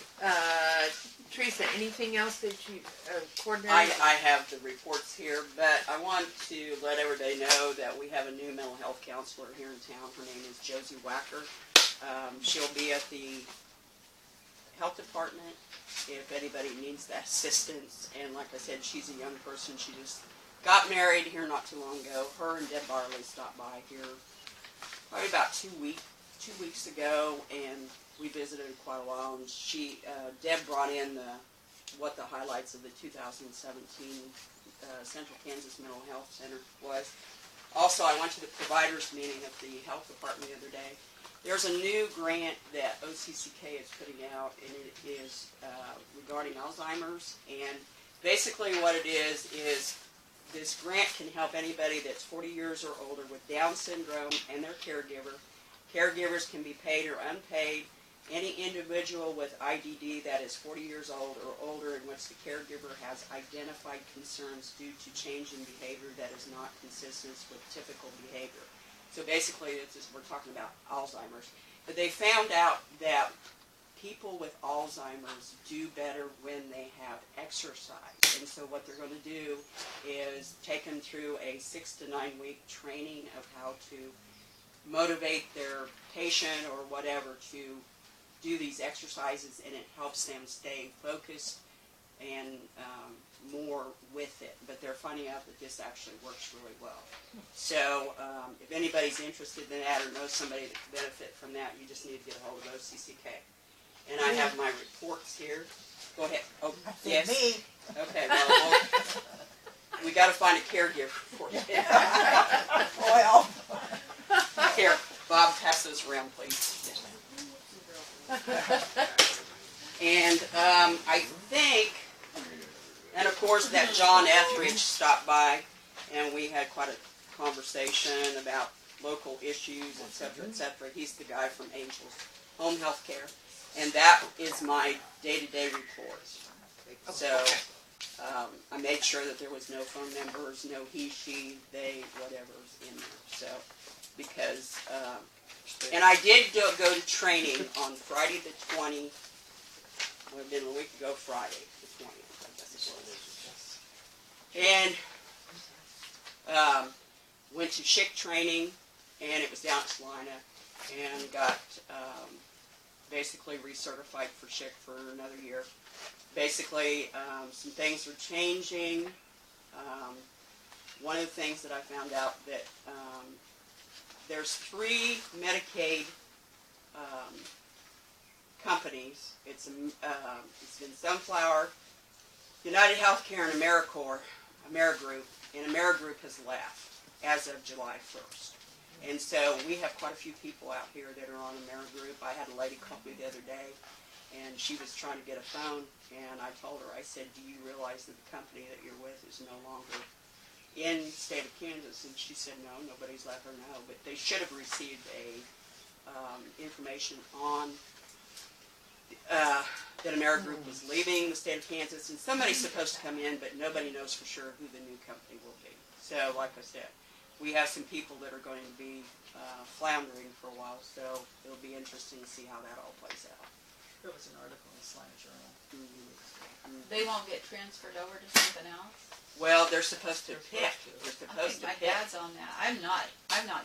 Teresa, anything else that you, coordinator? I have the reports here, but I want to let everybody know that we have a new mental health counselor here in town. Her name is Josie Wacker. She'll be at the health department if anybody needs that assistance. And like I said, she's a young person. She just got married here not too long ago. Her and Deb Barley stopped by here probably about 2 weeks ago, and we visited quite a while. And Deb brought in what the highlights of the 2017 Central Kansas Mental Health Center was. Also, I went to the providers meeting at the health department the other day. There's a new grant that LCCA is putting out, and it is regarding Alzheimer's. And basically what it is this grant can help anybody that's 40 years or older with Down syndrome and their caregiver. Caregivers can be paid or unpaid. Any individual with IDD that is 40 years old or older in which the caregiver has identified concerns due to change in behavior that is not consistent with typical behavior. So basically, we're talking about Alzheimer's. But they found out that people with Alzheimer's do better when they have exercise. And so what they're going to do is take them through a 6 to 9 week training of how to motivate their patient or whatever to do these exercises, and it helps them stay focused and more with it. But they're finding out that this actually works really well. So if anybody's interested in that or knows somebody that could benefit from that, you just need to get a hold of OCCK. And I have my reports here. Go ahead. Oh, yes. Me. Okay, well, we got to find a caregiver for you. Well. Here, Bob, pass those around, please. And I think, and of course that John Etheridge stopped by, and we had quite a conversation about local issues, etc., etc. He's the guy from Angels Home Health Care, and that is my day-to-day report. So I made sure that there was no phone numbers, no he, she, they, whatever's in there. So because and I did go to training on Friday the 20th. It would have been a week ago Friday, the 20th, I guess it was. And went to SHIC training, and it was down at Salina, and got basically recertified for SHIC for another year. Basically, some things are changing. One of the things that I found out that there's 3 Medicaid companies. It's been Sunflower, United Healthcare, and AmeriCorps, AmeriGroup, and AmeriGroup has left as of July 1st. And so we have quite a few people out here that are on AmeriGroup. I had a lady call me the other day, and she was trying to get a phone, and I told her, I said, do you realize that the company that you're with is no longer in the state of Kansas? And she said, no, nobody's let her know. But they should have received a information on that AmeriGroup was leaving the state of Kansas, and somebody's supposed to come in, but nobody knows for sure who the new company will be. So, like I said, we have some people that are going to be floundering for a while, so it'll be interesting to see how that all plays out. There was an article in the Salina Journal. They won't get transferred over to something else? Well, they're supposed to pick. They're supposed to my pick. dad's on that. I've not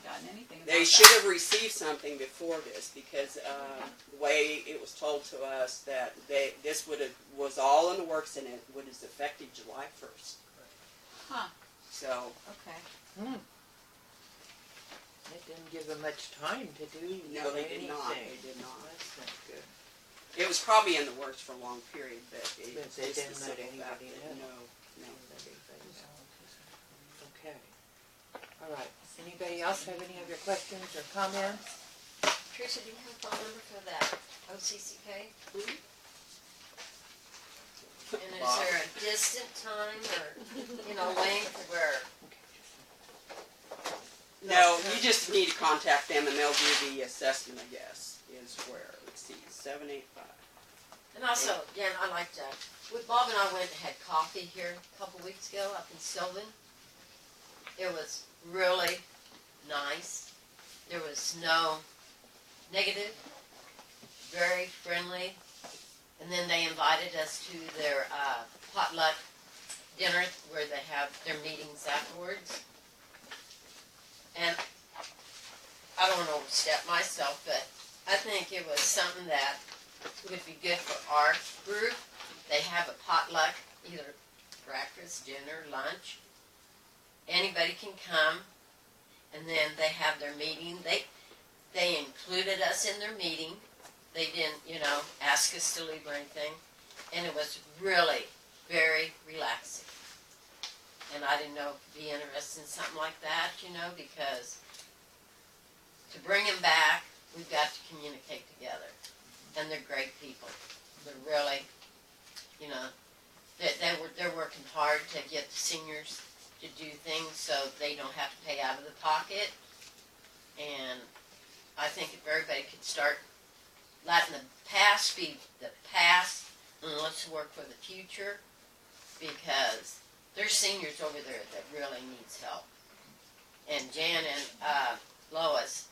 gotten anything about They that. should have received something before this, because the way it was told to us that this was all in the works, and it was effective July 1st. Huh. So. Okay. It didn't give them much time to do No, they anything. did not. They did not. That's not good. It was probably in the works for a long period, but it But they didn't let anybody know. No. Okay. All right. Does anybody else have any other questions or comments? Teresa, do you have a phone number for that OCCK? And is there a distant time or, length where? No, you just need to contact them, and they'll do the assessment, I guess, is where, let's see, 785. And also, Jan, I like that. Bob and I went and had coffee here a couple weeks ago up in Sylvan. It was really nice. There was no negative, very friendly. And then they invited us to their potluck dinner where they have their meetings afterwards. And I don't want to overstep myself, but I think it was something that would be good for our group. They have a potluck, either breakfast, dinner, lunch. Anybody can come, and then they have their meeting. They included us in their meeting. They didn't, ask us to leave or anything. And it was really very relaxing. and I didn't know if you'd be interested in something like that, because to bring them back, we've got to communicate together. And they're great people. They're really, they're working hard to get the seniors to do things so they don't have to pay out of the pocket. And I think if everybody could start letting the past be the past, and let's work for the future, because there's seniors over there that really needs help. And Jan and Lois,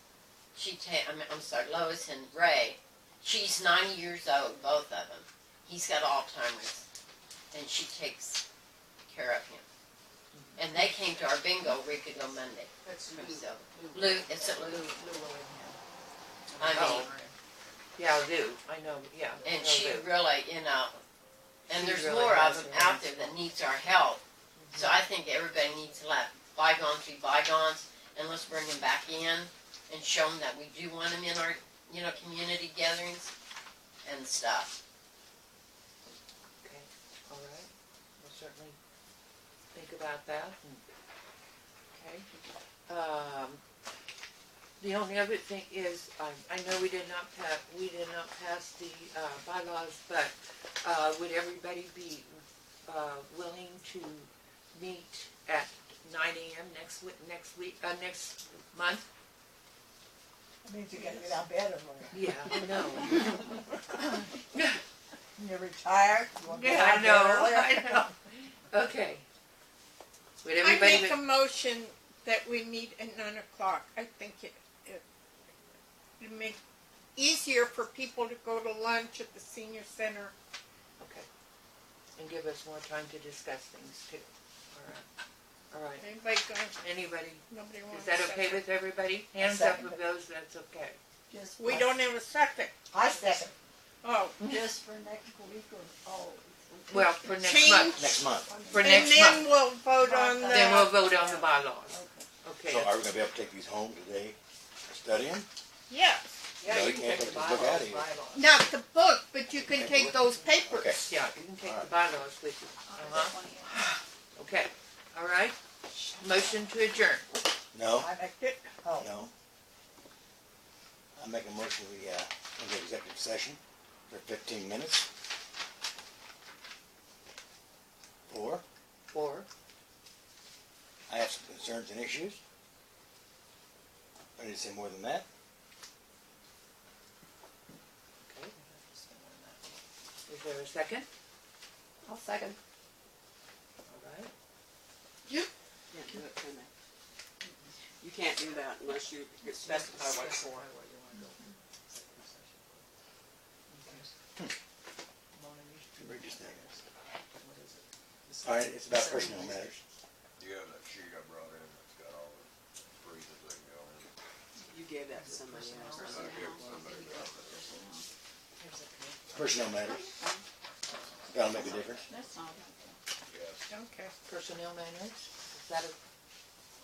Lois and Ray, she's 90 years old, both of them. He's got Alzheimer's, and she takes care of him. And they came to our bingo a week ago Monday. That's Lou, it's at Lou. I mean, Yeah, Lou. I know. Yeah. I and know she Lou. really, and She there's really more has of them her out there that needs our help. So I think everybody needs to let bygones be bygones, and let's bring them back in and show them that we do want them in our, community gatherings and stuff. Okay. All right. We'll certainly think about that. Okay. The only other thing is, I know we did not pass the bylaws, but would everybody be willing to meet at 9 a.m. next month? That means you gotta get out of bed every morning. Yeah, I know. You're retired, you wanna get Yeah, out I of bed know. earlier? I know. Okay. Would I everybody? make a motion that we meet at 9 o'clock. I think it'd make easier for people to go to lunch at the senior center. Okay. And give us more time to discuss things too. All right. Anybody going? Anybody? Nobody wants. Is that okay with everybody? Hands up of those, that's okay. Just We don't have a second. I second. Oh. Just for next week or always? Well, for next Change. month. Next month. For And next then month. we'll vote on the. Then we'll vote on the bylaws. Okay. Okay. So are we gonna be able to take these home today, study them? Yes. Yeah, you can't take the book out of here. Not the book, but you can take those papers. Okay. Yeah, you can take the bylaws with you. Okay. All right. Motion to adjourn. No, I make it, oh, no. I make a motion, we, into executive session for 15 minutes. Or, Or, I have some concerns and issues. I need to say more than that. okay. Is there a second? I'll second. All right. Can't do it, can they? You can't do that unless you specify what it's for. Read this thing. All right, it's about personnel matters. You have that sheet I brought in that's got all the freezes that can go in. You gave that to somebody else. I gave it to somebody else. Personnel matters. That'll make a difference. That's not. Yes. Okay. Personnel matters. Is that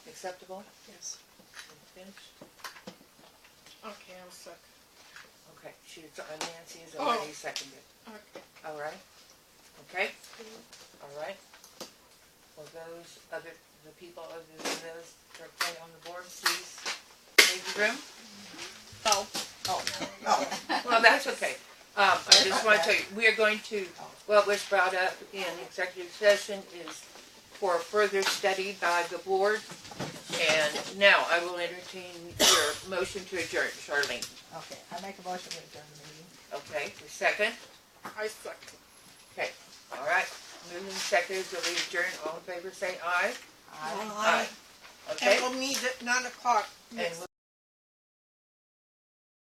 acceptable? Yes. Finished? Okay, I'll second. Okay. Nancy has already seconded. Okay. All right. Okay. All right. Well, the people other than those directly on the board, please leave the room. Oh. Well, that's okay. I just want to tell you, we are going to, what was brought up in executive session is for further study by the board. And now I will entertain your motion to adjourn, Charlene. okay, I make a motion to adjourn the meeting. Okay, the second. I second. Okay, all right. Moving second, so we adjourn. All in favor, say aye. Aye. Aye. Okay. And we'll meet at 9 o'clock And next